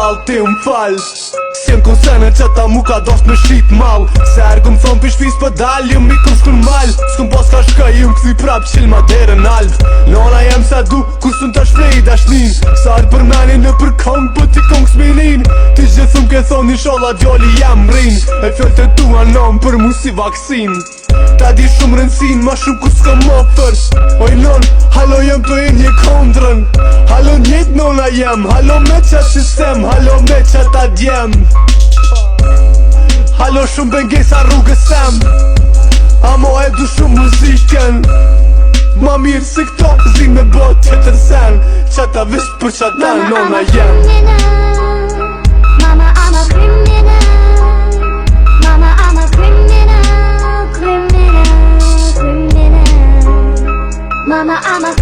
dal ti m'fal Si në konsene që ta mu ka dost me shqit mal Se erë këm thonë për shpis për dal Jëm i këm s'kun mal S'kun pos ka shka jëm këthi prap qil ma dere n'alv Nona jem sa du ku s'un ta shprej dashnin Sa arë për meni në për kong për ti kong s'minin Ti gjithum ke thonë një sholla djoli jam rin E fjall të tua nom për mu si vaksin Ta di shumë rëndësin ma shumë ku s'ka më fër Oj non, halo jem të i një kondrën Halo njët nona jem Halo me qa sistem Halo me qa ta djem Halo shumë bengesa rrugës tem Amo e du shumë muziken Ma mirë si këto zin me bot tjetër sen Qa ta visht për qa ta nona jem Mama, I'm a criminal Mama, I'm a criminal Criminal Mama, I'm a